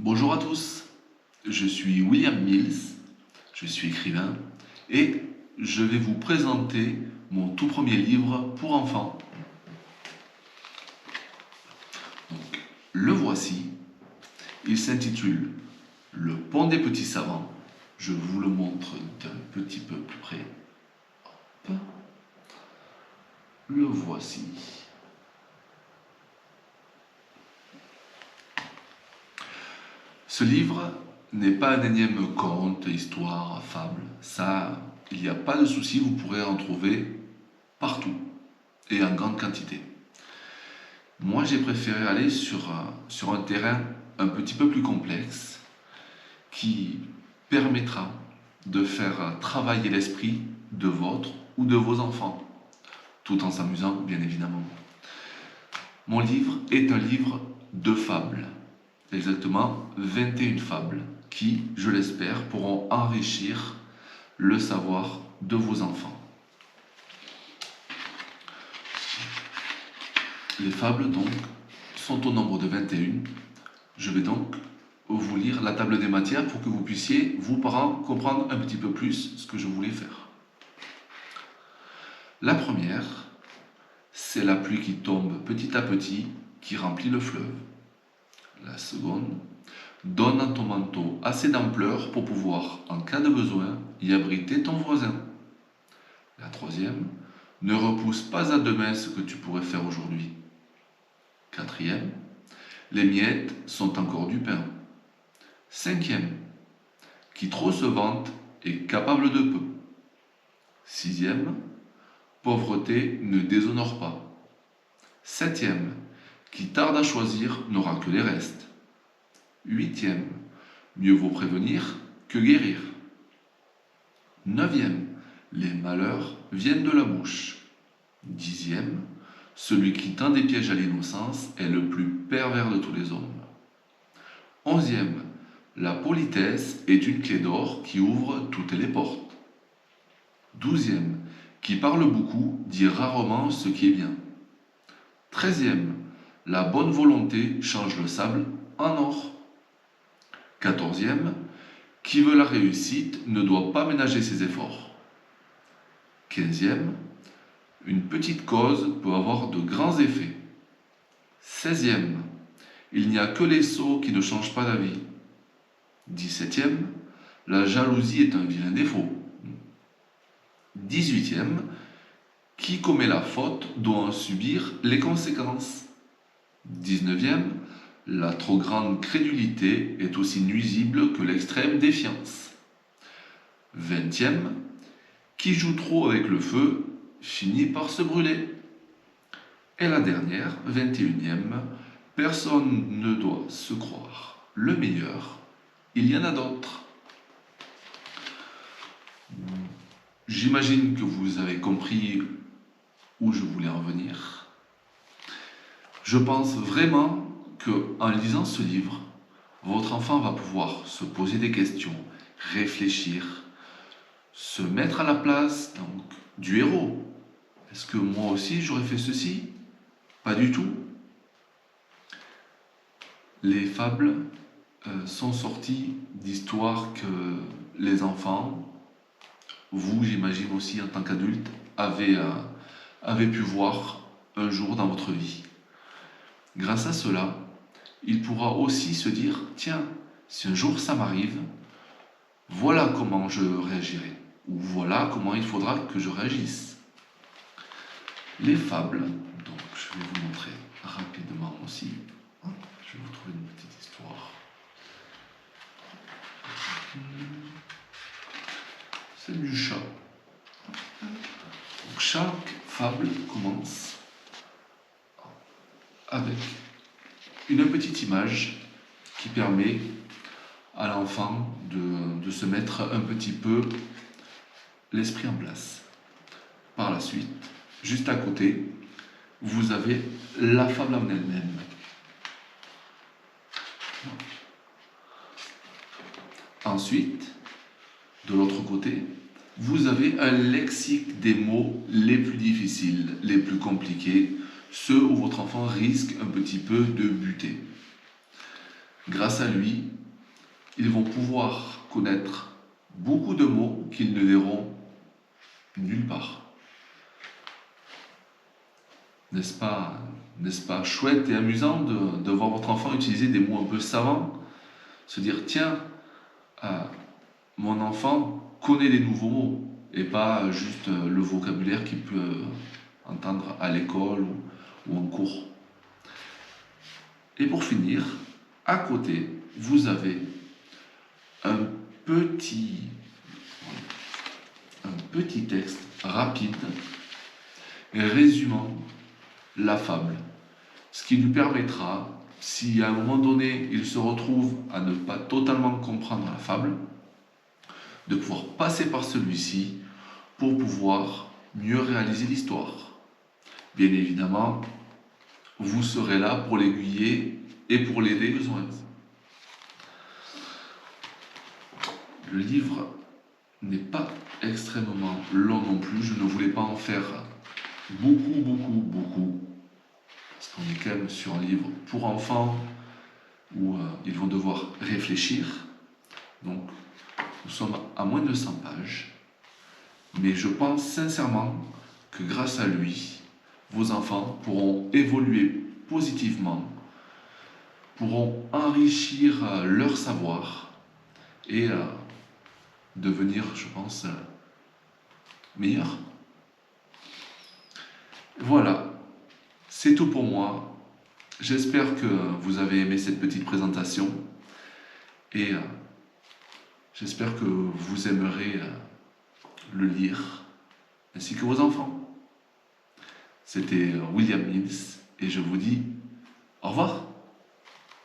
Bonjour à tous, je suis William Mills, je suis écrivain et je vais vous présenter mon tout premier livre pour enfants. Donc, le voici, il s'intitule Le pont des petits savants. Je vous le montre d'un petit peu plus près. Hop. Le voici. Ce livre n'est pas un énième conte, histoire, fable. Ça, il n'y a pas de souci, vous pourrez en trouver partout et en grande quantité. Moi, j'ai préféré aller sur un terrain un petit peu plus complexe qui permettra de faire travailler l'esprit de votre ou de vos enfants, tout en s'amusant, bien évidemment. Mon livre est un livre de fables, exactement 21 fables, qui, je l'espère, pourront enrichir le savoir de vos enfants. Les fables, donc, sont au nombre de 21. Je vais donc vous lire la table des matières pour que vous puissiez, vous parents, comprendre un petit peu plus ce que je voulais faire. La première, c'est la pluie qui tombe petit à petit, qui remplit le fleuve. La seconde, donne à ton manteau assez d'ampleur pour pouvoir, en cas de besoin, y abriter ton voisin. La troisième, ne repousse pas à demain ce que tu pourrais faire aujourd'hui. Quatrième, les miettes sont encore du pain. Cinquième, qui trop se vante est capable de peu. Sixième, pauvreté ne déshonore pas. Septième, qui tarde à choisir n'aura que les restes. Huitième, mieux vaut prévenir que guérir. Neuvième, les malheurs viennent de la bouche. Dixième, celui qui tend des pièges à l'innocence est le plus pervers de tous les hommes. Onzième, la politesse est une clé d'or qui ouvre toutes les portes. Douzième, qui parle beaucoup dit rarement ce qui est bien. Treizième, la bonne volonté change le sable en or. Quatorzième, qui veut la réussite ne doit pas ménager ses efforts. Quinzième, une petite cause peut avoir de grands effets. 16e, il n'y a que les sots qui ne changent pas d'avis. 17e, la jalousie est un vilain défaut. 18e, qui commet la faute doit en subir les conséquences. 19e, la trop grande crédulité est aussi nuisible que l'extrême défiance. 20e, qui joue trop avec le feu finit par se brûler. Et la dernière, 21e, personne ne doit se croire le meilleur, il y en a d'autres. J'imagine que vous avez compris où je voulais en venir. Je pense vraiment qu'en lisant ce livre, votre enfant va pouvoir se poser des questions, réfléchir, se mettre à la place donc, du héros. Est-ce que moi aussi j'aurais fait ceci? Pas du tout. Les fables sont sorties d'histoires que les enfants, vous j'imagine aussi en tant qu'adulte, avez pu voir un jour dans votre vie. Grâce à cela, il pourra aussi se dire, tiens, si un jour ça m'arrive, voilà comment je réagirai, ou voilà comment il faudra que je réagisse. Les fables, donc je vais vous montrer rapidement aussi. Je vais vous trouver une petite histoire. C'est du chat. Donc, chaque fable commence avec une petite image qui permet à l'enfant de se mettre un petit peu l'esprit en place. Par la suite, juste à côté, vous avez la fable en elle-même. Ensuite, de l'autre côté, vous avez un lexique des mots les plus difficiles, les plus compliqués, ceux où votre enfant risque un petit peu de buter. Grâce à lui, ils vont pouvoir connaître beaucoup de mots qu'ils ne verront nulle part. N'est-ce pas chouette et amusant de voir votre enfant utiliser des mots un peu savants, se dire tiens, mon enfant connaît des nouveaux mots et pas juste le vocabulaire qu'il peut entendre à l'école ou en cours. Et pour finir, à côté, vous avez un petit texte rapide résumant la fable, ce qui lui permettra, si à un moment donné il se retrouve à ne pas totalement comprendre la fable, de pouvoir passer par celui-ci pour pouvoir mieux réaliser l'histoire. Bien évidemment, vous serez là pour l'aiguiller et pour l'aider besoin. Le livre n'est pas extrêmement long non plus, je ne voulais pas en faire beaucoup, parce qu'on est quand même sur un livre pour enfants où ils vont devoir réfléchir. Donc, nous sommes à moins de 100 pages, mais je pense sincèrement que grâce à lui, vos enfants pourront évoluer positivement, pourront enrichir leur savoir et devenir, je pense, meilleurs. Voilà, c'est tout pour moi. J'espère que vous avez aimé cette petite présentation et j'espère que vous aimerez le lire ainsi que vos enfants. C'était William Mills et je vous dis au revoir.